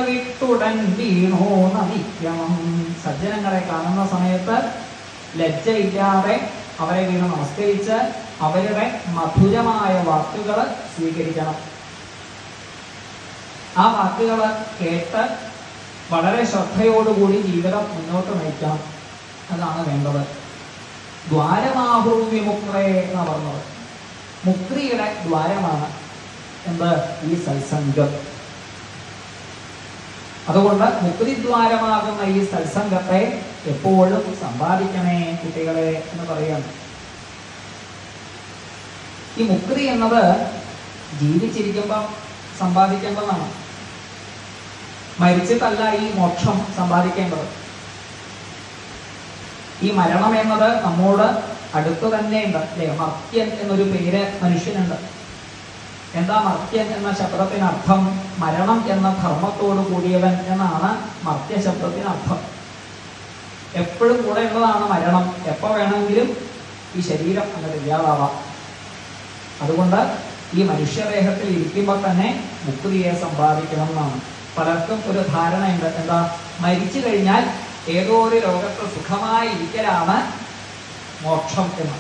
വിട്ടുടൻ വീണോ നമിക്കണം. സജ്ജനങ്ങളെ കാണുന്ന സമയത്ത് ലജ്ജയില്ലാതെ അവരെ വീണ് നമസ്കരിച്ച് അവരുടെ മധുരമായ വാക്കുകൾ സ്വീകരിക്കണം. ആ വാക്കുകൾ കേട്ട് വളരെ ശ്രദ്ധയോടുകൂടി ജീവിതം മുന്നോട്ട് നയിക്കണം. അതാണ് വേണ്ടത്. ദ്വാരമാഹൃവിമുക്തേ എന്ന് പറഞ്ഞത് മുക്തിയുടെ ദ്വാരമാണ് എന്ത്? ഈ സത്സംഗം. അതുകൊണ്ട് മുക്തിദ്വാരമാകുന്ന ഈ സത്സംഗത്തെ എപ്പോഴും സമ്പാദിക്കണേ കുട്ടികളെ എന്ന് പറയാണ്. ഈ മുക്തി എന്നത് ജീവിച്ചിരിക്കുമ്പോൾ സമ്പാദിക്കേണ്ടതാണ്. മരിച്ചിട്ടല്ല ഈ മോക്ഷം സമ്പാദിക്കേണ്ടത്. ഈ മരണം എന്നത് നമ്മോട് അടുത്തു തന്നെയുണ്ട് അല്ലേ? മർത്യൻ എന്നൊരു പേര് മനുഷ്യനുണ്ട്. എന്താ മർത്യൻ എന്ന ശബ്ദത്തിനർത്ഥം? മരണം എന്ന ധർമ്മത്തോട് കൂടിയവൻ എന്നാണ് മർത്യ ശബ്ദത്തിനർത്ഥം. എപ്പോഴും കൂടെ ഉള്ളതാണ് മരണം. എപ്പോൾ വേണമെങ്കിലും ഈ ശരീരം അങ്ങനെ ഇല്ലാതാവാം. അതുകൊണ്ട് ഈ മനുഷ്യദേഹത്തിൽ ഇരിക്കുമ്പോൾ തന്നെ മുക്തിയെ സമ്പാദിക്കണം എന്നാണ്. പലർക്കും ഒരു ധാരണയുണ്ട്, എന്താ? മരിച്ചു കഴിഞ്ഞാൽ ഏതോ ഒരു ലോകത്ത് സുഖമായി ഇരിക്കലാണ് മോക്ഷം എന്ന്.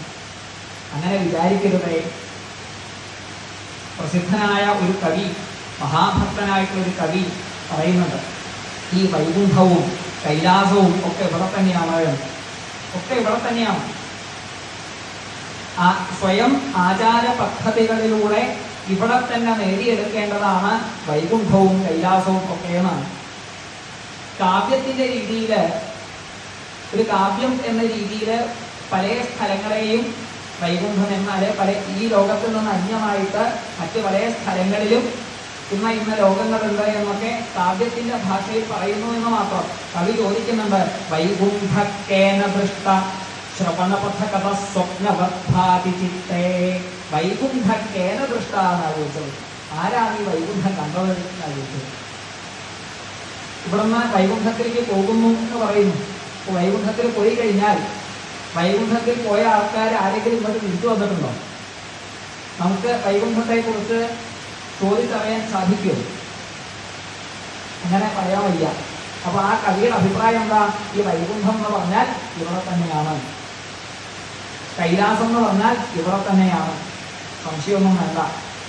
അങ്ങനെ വിചാരിക്കരുതേ. പ്രസിദ്ധനായ ഒരു കവി, മഹാഭക്തനായിട്ടുള്ളൊരു കവി പറയുന്നുണ്ട്, ഈ വൈകുണ്ഠവും കൈലാസവും ഒക്കെ ഇവിടെ തന്നെയാണ്, ഒക്കെ ഇവിടെ തന്നെയാണ്. സ്വയം ആചാര പദ്ധതികളിലൂടെ ഇവിടെ തന്നെ നേടിയെടുക്കേണ്ടതാണ് വൈകുണ്ഠവും കൈലാസവും ഒക്കെ എന്നാണ്. കാവ്യത്തിന്റെ രീതിയിൽ, ഒരു കാവ്യം എന്ന രീതിയിൽ പല സ്ഥലങ്ങളെയും വൈകുണ്ഠം എന്നാൽ പല ഈ ലോകത്തിൽ നിന്ന് അന്യമായിട്ട് മറ്റ് പല സ്ഥലങ്ങളിലും ഇന്ന ലോകങ്ങളുണ്ട് എന്നൊക്കെ കാവ്യത്തിന്റെ ഭാഷയിൽ പറയുന്നു എന്ന് മാത്രം. കവി ചോദിക്കുന്നുണ്ട്, വൈകുണ്ഠക്കേന ദൃഷ്ട ശ്രവണപഥകഥ സ്വപ്നവദ്ഭാതി ചിത്തേ. വൈകുണ്ഠക്കേന ദൃഷ്ട എന്നാണ് ചോദിച്ചത്. ആരാണ് ഈ വൈകുണ്ഠം കണ്ടത് എന്നാണ് ചോദിച്ചത്. ഇവിടുന്ന് വൈകുണ്ഠത്തിലേക്ക് പോകുന്നു എന്ന് പറയുന്നു. വൈകുണ്ഠത്തിൽ പോയി കഴിഞ്ഞാൽ വൈകുണ്ഠത്തിൽ പോയ ആൾക്കാർ ആരെങ്കിലും ഇങ്ങോട്ട് തിരിച്ചു വന്നിട്ടുണ്ടോ? നമുക്ക് വൈകുണ്ഠത്തെ കുറിച്ച് ചോദിച്ചറിയാൻ സാധിക്കുമോ? അങ്ങനെ പറയാൻ വയ്യ. അപ്പൊ ആ കവിയുടെ അഭിപ്രായം എന്താ? ഈ വൈകുണ്ഠം എന്ന് പറഞ്ഞാൽ ഇവിടെ തന്നെയാണ്, കൈലാസം എന്ന് പറഞ്ഞാൽ ഇവിടെ തന്നെയാണ്, സംശയമൊന്നും വേണ്ട.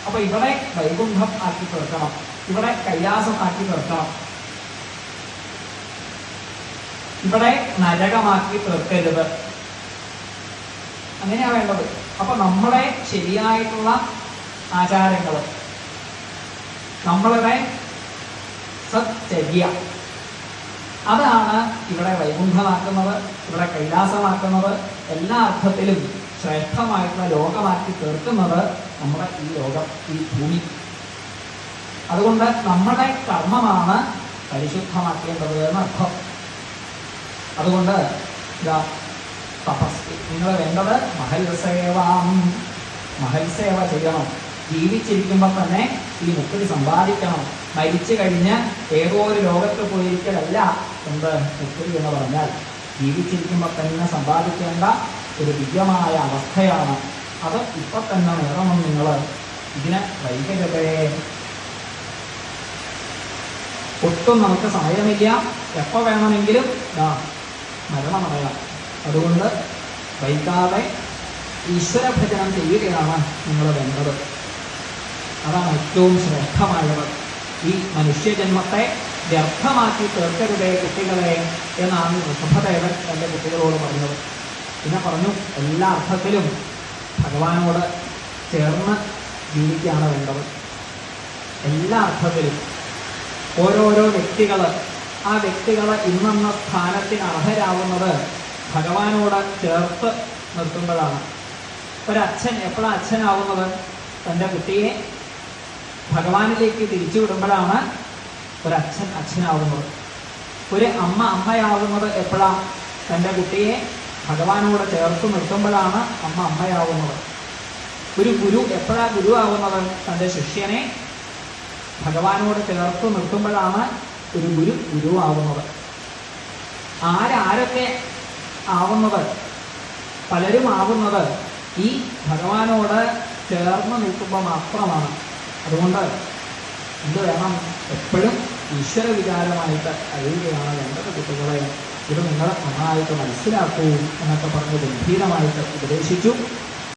അപ്പൊ ഇവിടെ വൈകുണ്ഠം ആക്കി തീർക്കണം, ഇവിടെ കൈലാസം ആക്കി തീർക്കണം, ഇവിടെ നരകമാക്കി തീർക്കരുത്. അങ്ങനെയാ വേണ്ടത്. അപ്പൊ നമ്മളെ ശരിയായിട്ടുള്ള ആചാരങ്ങൾ, നമ്മളുടെ സച്ചര്യ, അതാണ് ഇവിടെ വൈകുണ്ഠമാക്കുന്നത്, ഇവിടെ കൈലാസമാക്കുന്നത്, എല്ലാ അർത്ഥത്തിലും ശ്രേഷ്ഠമായിട്ടുള്ള ലോകമാക്കി തീർക്കുന്നത് നമ്മുടെ ഈ ലോകം, ഈ ഭൂമി. അതുകൊണ്ട് നമ്മുടെ കർമ്മമാണ് പരിശുദ്ധമാക്കേണ്ടത് എന്നർത്ഥം. അതുകൊണ്ട് തപസ്, നിങ്ങൾ വേണ്ടത് മഹൽസേവാം, മഹൽസേവ ചെയ്യണം. ജീവിച്ചിരിക്കുമ്പോൾ തന്നെ ഈ മുക്തി സമ്പാദിക്കണം. മരിച്ചു കഴിഞ്ഞ് ഏതോ ഒരു ലോകത്ത് പോയിരിക്കലല്ല എന്ത് മുക്തി എന്ന് പറഞ്ഞാൽ, ജീവിച്ചിരിക്കുമ്പോൾ തന്നെ സമ്പാദിക്കേണ്ട ഒരു ദിവ്യമായ അവസ്ഥയാണ്. അത് ഇപ്പൊ തന്നെ നേടണം നിങ്ങൾ. ഇതിന് വൈകരുതേ. ഒട്ടും നമുക്ക് സമയമില്ല. എപ്പോൾ വേണമെങ്കിലും മരണമടയാം. അതുകൊണ്ട് വൈകാതെ ഈശ്വരഭജനം ചെയ്യുകയാണ് നിങ്ങൾ വേണ്ടത്. അതാണ് ഏറ്റവും ശ്രേഷ്ഠമായത്. ഈ മനുഷ്യജന്മത്തെ വ്യർത്ഥമാക്കി തീർക്കരുതേ കുട്ടികളെ എന്നാണ് ഋഷഭദേവൻ തൻ്റെ കുട്ടികളോട് പറഞ്ഞത്. പിന്നെ പറഞ്ഞു, എല്ലാ അർത്ഥത്തിലും ഭഗവാനോട് ചേർന്ന് ജീവിക്കുകയാണ് വേണ്ടത്. എല്ലാ അർത്ഥത്തിലും ഓരോരോ വ്യക്തികൾ, ആ വ്യക്തികൾ ഇന്നെന്ന സ്ഥാനത്തിന് അർഹരാവുന്നത് ഭഗവാനോട് ചേർത്ത് നിർത്തുമ്പോഴാണ്. ഒരച്ഛൻ എപ്പോഴാണ് അച്ഛനാവുന്നത്? തൻ്റെ കുട്ടിയെ ഭഗവാനിലേക്ക് തിരിച്ചു വിടുമ്പോഴാണ് ഒരച്ഛൻ അച്ഛനാവുന്നത്. ഒരു അമ്മ അമ്മയാവുന്നത് എപ്പോഴാണ്? തൻ്റെ കുട്ടിയെ ഭഗവാനോട് ചേർത്ത് നിർത്തുമ്പോഴാണ് അമ്മ അമ്മയാവുന്നത്. ഒരു ഗുരു എപ്പോഴാണ് ഗുരുവാകുന്നത്? തൻ്റെ ശിഷ്യനെ ഭഗവാനോട് ചേർത്ത് നിർത്തുമ്പോഴാണ് ഒരു ഗുരുവാകുന്നത്. ആരൊക്കെ ആവുന്നത്? പലരും ആവുന്നത് ഈ ഭഗവാനോട് ചേർന്ന് നിൽക്കുമ്പോൾ മാത്രമാണ്. അതുകൊണ്ട് എന്ത് വേണം? എപ്പോഴും ഈശ്വര വിചാരമായിട്ട് കഴിയുകയാണ് വേണ്ടത് കുട്ടികളെ. ഇത് നിങ്ങൾ നന്നായിട്ട് മനസ്സിലാക്കൂ എന്നൊക്കെ പറഞ്ഞ് ഗംഭീരമായിട്ട് ഉപദേശിച്ചു.